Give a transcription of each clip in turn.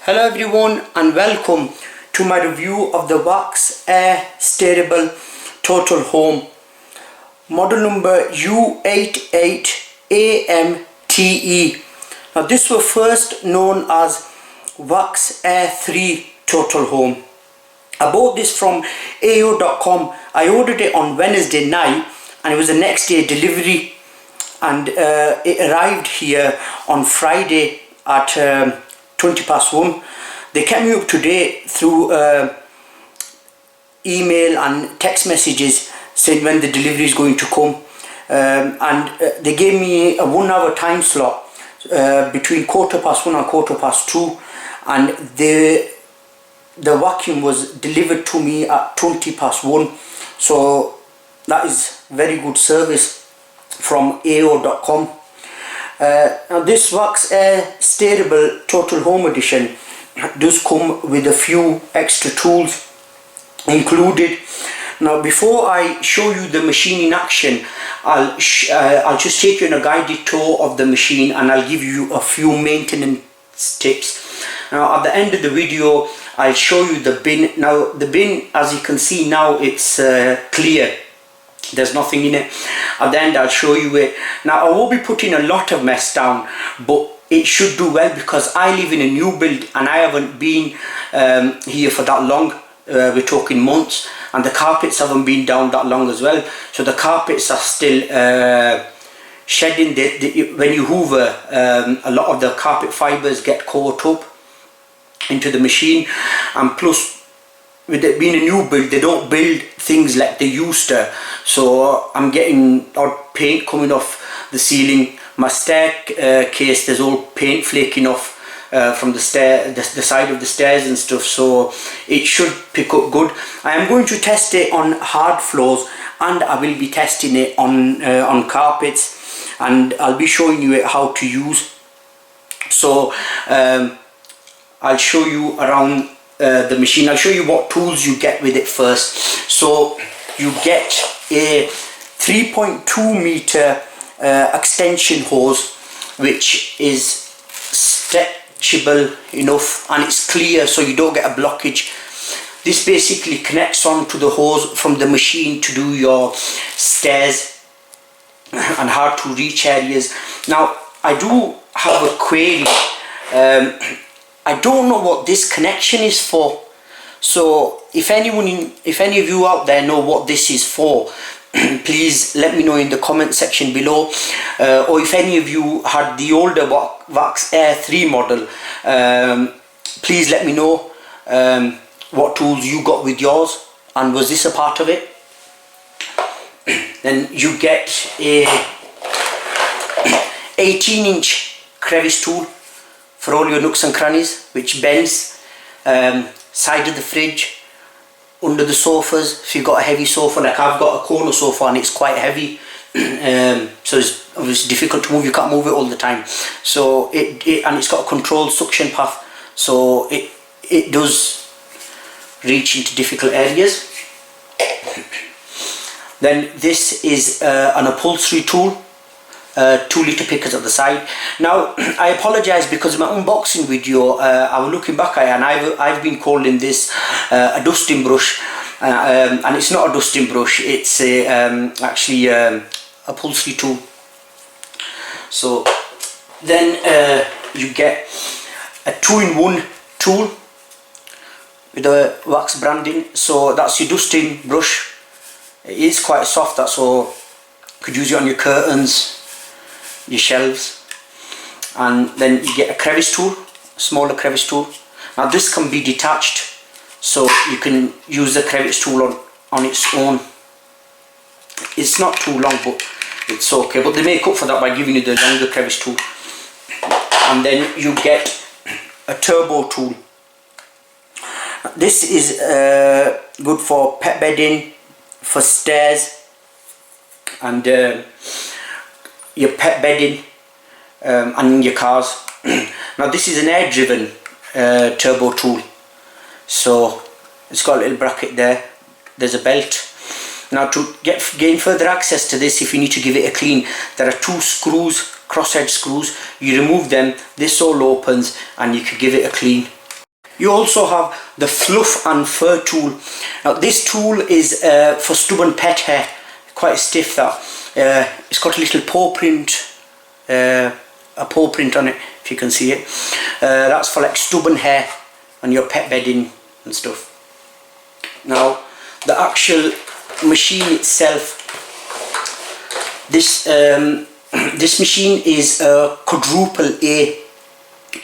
Hello everyone and welcome to my review of the Bagless Air Steerable Total Home model number U88-AM-Te. Now this was first known as Bagless Air 3 Total Home. I bought this from AO.com. I ordered it on Wednesday night and it was the next day delivery, and it arrived here on Friday at 1:20. They kept me up to date through email and text messages saying when the delivery is going to come, and they gave me a 1 hour time slot between 1:15 and 2:15, and the vacuum was delivered to me at 1:20. So that is very good service from AO.com. Now this Bagless Air Steerable Total Home Edition does come with a few extra tools included. Now before I show you the machine in action, I'll just take you on a guided tour of the machine and I'll give you a few maintenance tips. Now at the end of the video I'll show you the bin. Now the bin, as you can see now, it's clear. There's nothing in it. At the end I'll show you it. Now I will be putting a lot of mess down, but it should do well because I live in a new build and I haven't been here for that long. We're talking months, and the carpets haven't been down that long as well. So the carpets are still shedding. When you hoover, a lot of the carpet fibers get caught up into the machine, and plus with it being a new build, they don't build things like they used to. So I'm getting odd paint coming off the ceiling. My staircase, there's all paint flaking off from the side of the stairs and stuff. So it should pick up good. I am going to test it on hard floors, and I will be testing it on carpets, and I'll be showing you how to use. So I'll show you around the machine. I'll show you what tools you get with it first. So you get a 3.2 meter extension hose, which is stretchable enough and it's clear, so you don't get a blockage. This basically connects on to the hose from the machine to do your stairs and hard to reach areas. Now I do have a query. I don't know what this connection is for, so if any of you out there know what this is for, please let me know in the comment section below, or if any of you had the older Bagless Air 3 model, please let me know what tools you got with yours and was this a part of it. Then you get a 18-inch crevice tool for all your nooks and crannies, which bends side of the fridge, under the sofas. If you've got a heavy sofa, like I've got a corner sofa and it's quite heavy, so it's difficult to move. You can't move it all the time. So and it's got a controlled suction path, so it does reach into difficult areas. Then this is an upholstery tool. 2 litre pickers at the side. Now I apologize because in my unboxing video I was looking back at it and I've been calling this a dusting brush, and it's not a dusting brush, it's actually upholstery tool. So then you get a 2-in-1 tool with a wax branding. So that's your dusting brush. It is quite soft, that's so you could use it on your curtains, your shelves. And then you get a crevice tool, a smaller crevice tool. Now this can be detached, so you can use the crevice tool on its own. It's not too long, but it's okay, but they make up for that by giving you the longer crevice tool. And then you get a turbo tool. This is good for pet bedding, for stairs, and your pet bedding, and in your cars. Now this is an air driven turbo tool, so it's got a little bracket there. There's a belt. Now to gain further access to this, if you need to give it a clean, there are 2 screws, crosshead screws. You remove them, this all opens and you can give it a clean. You also have the fluff and fur tool. Now this tool is for stubborn pet hair, quite stiff that. It's got a little paw print, a paw print on it, if you can see it. That's for like stubborn hair on your pet bedding and stuff. Now the actual machine itself, this this machine is a quadruple A.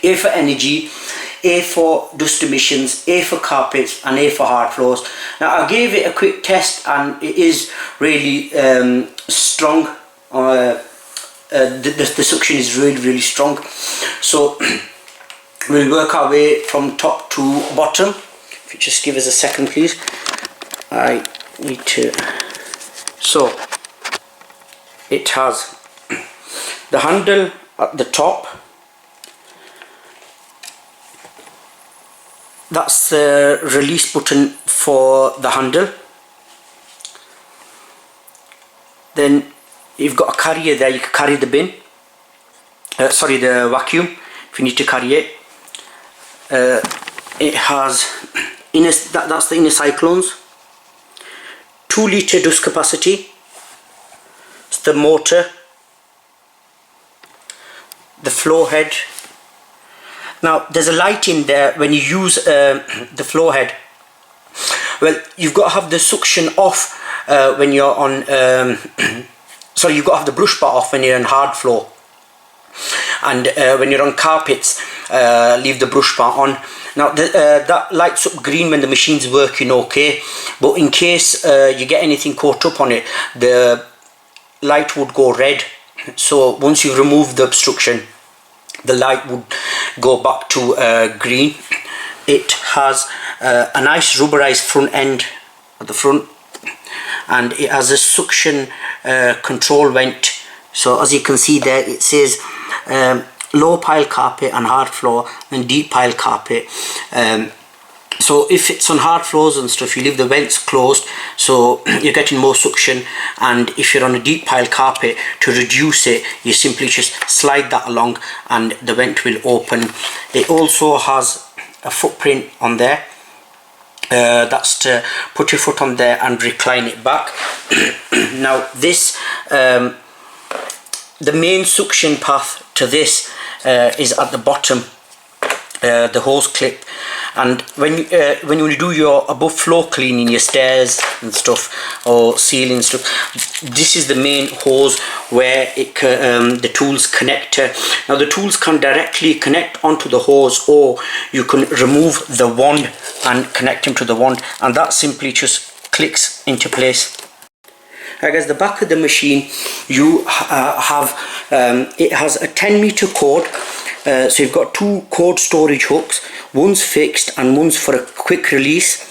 A for energy, A for dust emissions, A for carpets, and A for hard floors. Now I gave it a quick test and it is really strong. The suction is really strong. So we'll work our way from top to bottom. If you just give us a second please. I need to... So it has the handle at the top. That's the release button for the handle. Then you've got a carrier there, you can carry the bin, sorry, the vacuum if you need to carry it. It has that's the inner cyclones, 2 litre dust capacity. It's the motor, the floor head. Now there's a light in there when you use the floor head. Well, you've got to have the suction off when you're on sorry, you've got to have the brush bar off when you're on hard floor, and when you're on carpets, leave the brush bar on. Now that lights up green when the machine's working okay, but in case you get anything caught up on it, the light would go red. So once you remove the obstruction, the light would go back to green. It has a nice rubberized front end at the front, and it has a suction control vent. So as you can see there, it says low pile carpet and hard floor, and deep pile carpet. So if it's on hard floors and stuff, you leave the vents closed, so you're getting more suction. And if you're on a deep pile carpet, to reduce it, you simply just slide that along and the vent will open. It also has a footprint on there. That's to put your foot on there and recline it back. Now this, the main suction path to this is at the bottom, the hose clip. And when you do your above floor cleaning, your stairs and stuff, or ceiling stuff, this is the main hose where it the tools connect to. Now the tools can directly connect onto the hose, or you can remove the wand and connect them to the wand, and that simply just clicks into place. I guess the back of the machine, you have it has a 10-meter cord. So you've got 2 cord storage hooks, one's fixed and one's for a quick release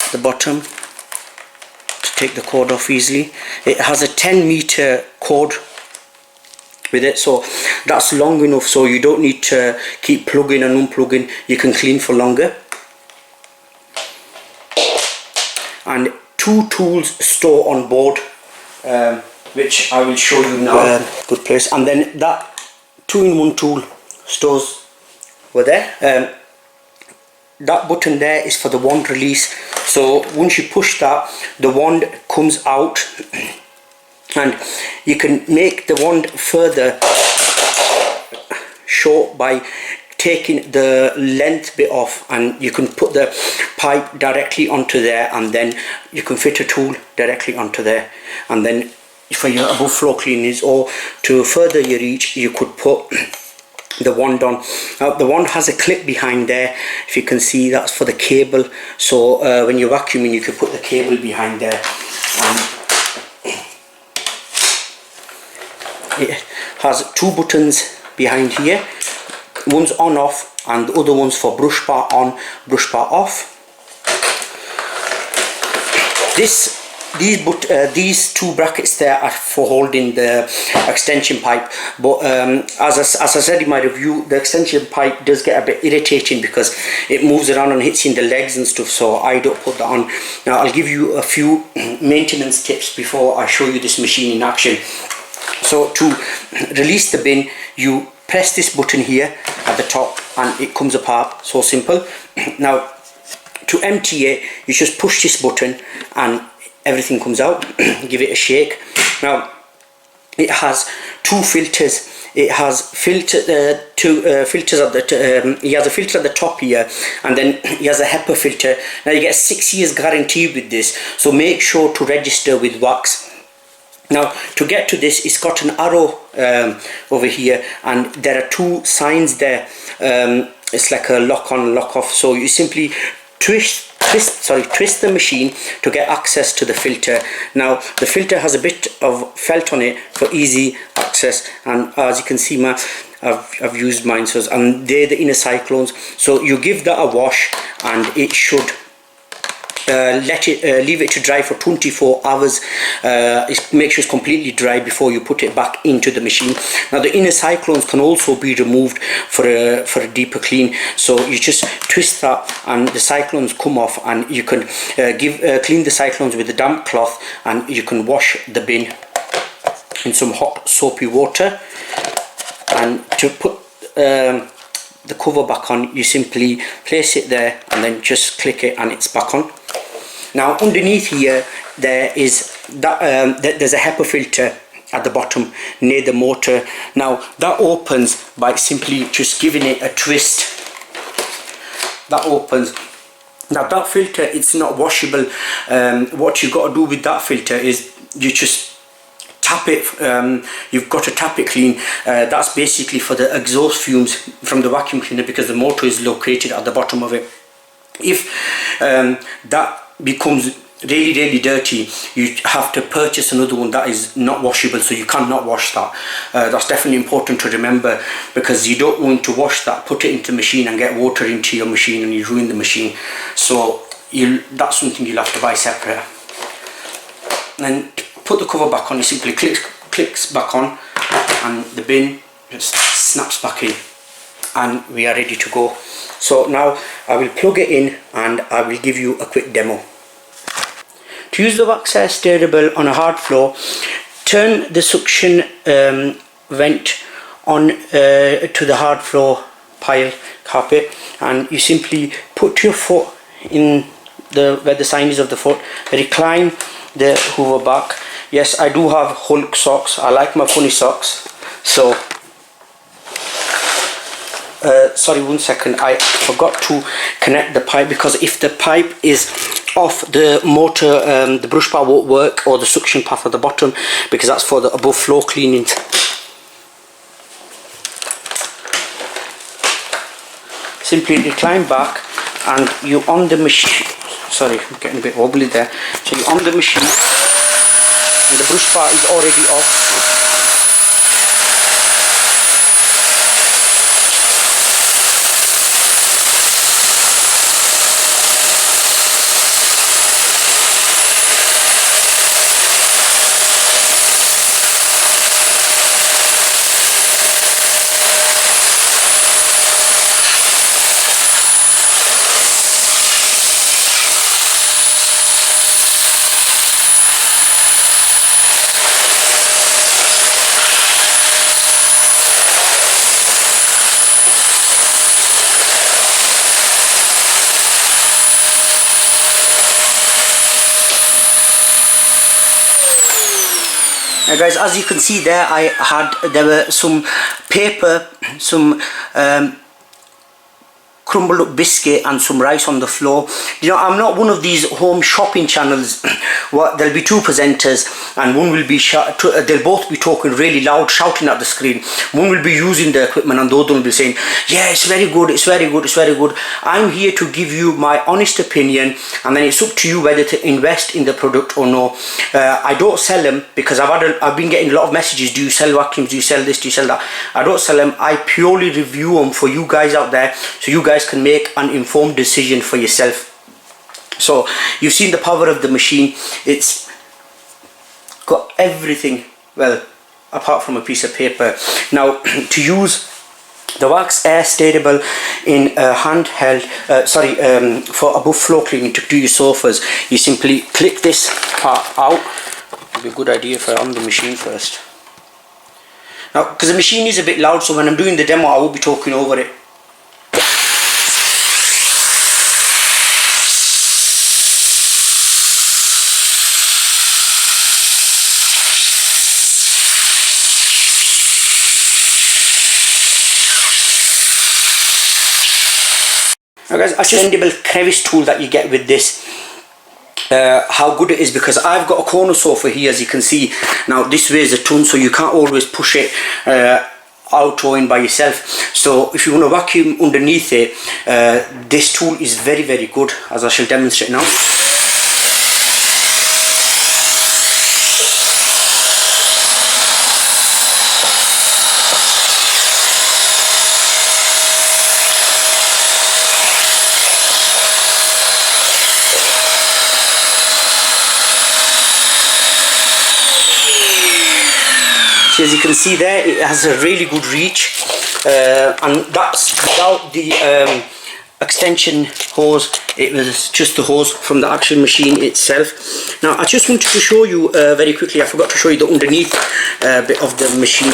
at the bottom to take the cord off easily. It has a 10-meter cord with it, so that's long enough, so you don't need to keep plugging and unplugging. You can clean for longer. And 2 tools store on board, which I will show you now. Good place. And then that 2-in-1 tool stores over there. That button there is for the wand release. So once you push that, the wand comes out, and you can make the wand further short by taking the length bit off, and you can put the pipe directly onto there, and then you can fit a tool directly onto there. And then for your above floor cleanings, or to further your reach, you could put the wand on. Now the wand has a clip behind there, if you can see, that's for the cable. So when you're vacuuming, you can put the cable behind there. It has 2 buttons behind here. One's on off, and the other one's for brush bar on, brush bar off. These 2 brackets there are for holding the extension pipe, but as I said in my review, the extension pipe does get a bit irritating because it moves around and hits in the legs and stuff, so I don't put that on. Now I'll give you a few maintenance tips before I show you this machine in action. So to release the bin, you press this button here, at the top and it comes apart. So simple. Now to empty it, you just push this button and everything comes out. Give it a shake. Now it has two filters. It has two filters at the he has a filter at the top here, and then he has a HEPA filter. Now you get a 6 years guarantee with this, so make sure to register with wax. Now to get to this, it's got an arrow over here, and there are two signs there. It's like a lock on, lock off. So you simply twist the machine to get access to the filter. Now the filter has a bit of felt on it for easy access, and as you can see, I've used mine, and they're the inner cyclones. So you give that a wash, and it should leave it to dry for 24 hours. Make sure it's completely dry before you put it back into the machine. Now the inner cyclones can also be removed for a deeper clean. So you just twist that and the cyclones come off, and you can clean the cyclones with a damp cloth, and you can wash the bin in some hot soapy water. And to put the cover back on, you simply place it there and then just click it and it's back on. Now underneath here there's a HEPA filter at the bottom near the motor. Now that opens by simply just giving it a twist. That opens. Now that filter, it's not washable. What you got to do with that filter is you just tap it. You've got to tap it clean. That's basically for the exhaust fumes from the vacuum cleaner, because the motor is located at the bottom of it. If that becomes really dirty, you have to purchase another one that is not washable, so you cannot wash that. That's definitely important to remember, because you don't want to wash that, put it into the machine and get water into your machine and you ruin the machine. So that's something you'll have to buy separate. And then to put the cover back on, you simply clicks back on and the bin just snaps back in, and we are ready to go. So now I will plug it in and I will give you a quick demo. To use the Wax Air Steerable on a hard floor, turn the suction vent on to the hard floor pile carpet, and you simply put your foot in where the sign is of the foot, recline the hoover back. Yes, I do have Hulk socks. I like my funny socks. So sorry, 1 second, I forgot to connect the pipe, because if the pipe is off the motor, the brush bar won't work, or the suction path at the bottom, because that's for the above floor cleaning. Simply recline back and you're on the machine. Sorry, I'm getting a bit wobbly there. So you're on the machine and the brush bar is already off. Now guys, as you can see there, there were some paper, some crumbled up biscuit and some rice on the floor. You know, I'm not one of these home shopping channels. There'll be two presenters, and one will be they'll both be talking really loud, shouting at the screen. One will be using the equipment and the other will be saying, yeah, it's very good, it's very good, it's very good. I'm here to give you my honest opinion, and then it's up to you whether to invest in the product or no. I don't sell them, because I've been getting a lot of messages. Do you sell vacuums? Do you sell this? Do you sell that? I don't sell them. I purely review them for you guys out there, so you guys can make an informed decision for yourself. So you've seen the power of the machine. It's got everything, well, apart from a piece of paper. Now to use the Wax Air Steerable in a handheld, for above floor cleaning, to do your sofas, you simply click this part out. It'd be a good idea if I'm on the machine first. Now, because the machine is a bit loud, so when I'm doing the demo I will be talking over it. Now guys, that's just a crevice tool that you get with this. How good it is, because I've got a corner sofa here, as you can see. Now this weighs a ton, so you can't always push it out or in by yourself. So if you want to vacuum underneath it, this tool is very, very good, as I shall demonstrate now. So as you can see there, it has a really good reach, and that's without the extension hose. It was just the hose from the actual machine itself. Now I just wanted to show you very quickly, I forgot to show you the underneath bit of the machine.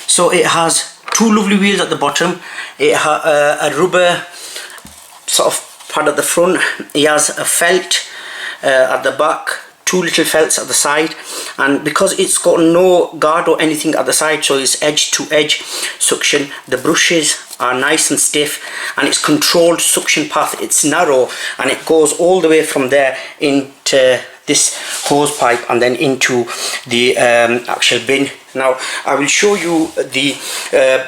So it has two lovely wheels at the bottom. It has a rubber sort of pad at the front. It has a felt at the back, two little felts at the side, and because it's got no guard or anything at the side, so it's edge to edge suction, the brushes are nice and stiff, and it's controlled suction path. It's narrow and it goes all the way from there into this hose pipe and then into the actual bin. Now I will show you the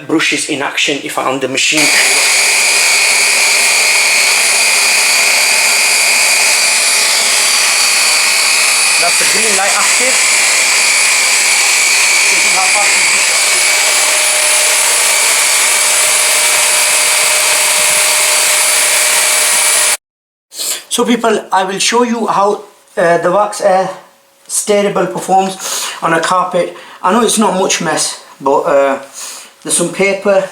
brushes in action if I'm on the machine. That's the green light active. So people, I will show you how the wax air Steerable performs on a carpet. I know it's not much mess, but there's some paper,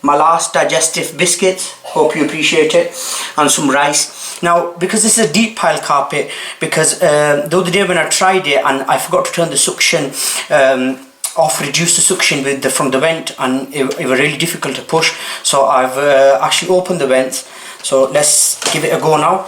my last digestive biscuits, hope you appreciate it, and some rice. Now, because this is a deep pile carpet, because the other day when I tried it and I forgot to turn the suction off, reduce the suction with from the vent, and it was really difficult to push, so I've actually opened the vents. So let's give it a go now.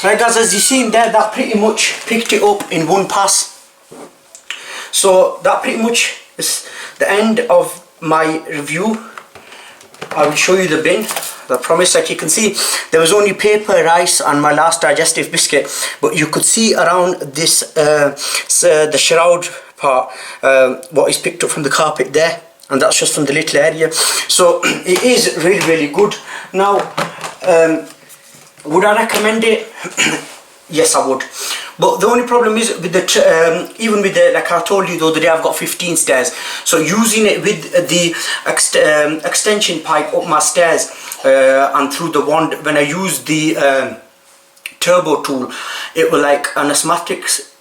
Right guys, as you see there, that pretty much picked it up in one pass. So that pretty much is the end of my review. I will show you the bin. I promise that you can see there was only paper, rice and my last digestive biscuit, but you could see around this the shroud part what is picked up from the carpet there, and that's just from the little area. So it is really, really good. Now would I recommend it? Yes, I would. But the only problem is with the even with the, like I told you the other day, I've got 15 stairs. So using it with the extension pipe up my stairs and through the wand, when I use the turbo tool, it will like an asthmatic's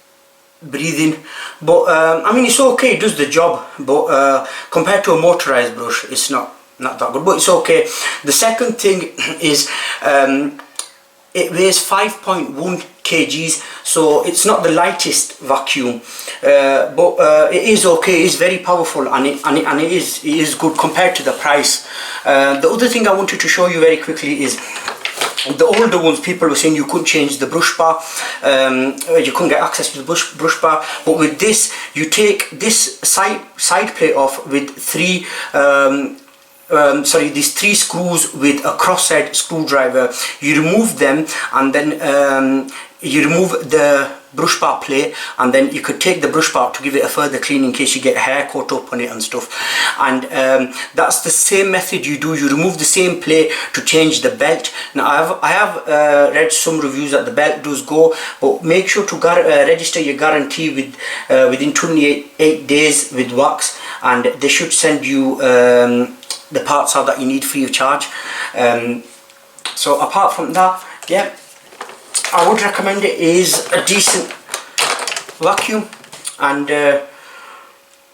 breathing. But I mean, it's okay, it does the job. But compared to a motorized brush, it's not that good. But it's okay. The second thing is it weighs 5.1 kgs, so it's not the lightest vacuum, but it is okay. It is very powerful, and it is good compared to the price. The other thing I wanted to show you very quickly is the older ones. People were saying you couldn't change the brush bar, you couldn't get access to the brush bar, but with this you take this side plate off with three these three screws with a crosshead screwdriver. You remove them, and then you remove the brush bar plate, and then you could take the brush bar to give it a further clean in case you get hair caught up on it and stuff. And that's the same method you do. You remove the same plate to change the belt. Now I have read some reviews that the belt does go, but make sure to register your guarantee with within 28 days with wax, and they should send you the parts out that you need free of charge. So apart from that, yeah, I would recommend it is a decent vacuum. And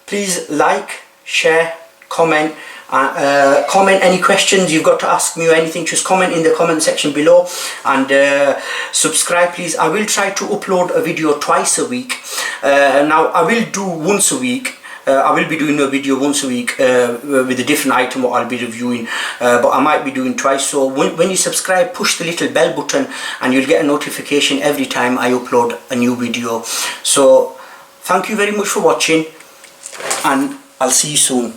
please like, share, comment. Comment any questions you've got to ask me or anything, just comment in the comment section below, and subscribe please. I will try to upload a video twice a week. Now I will do once a week. I will be doing a video once a week with a different item what I'll be reviewing, but I might be doing twice. So when you subscribe, push the little bell button and you'll get a notification every time I upload a new video. So thank you very much for watching, and I'll see you soon.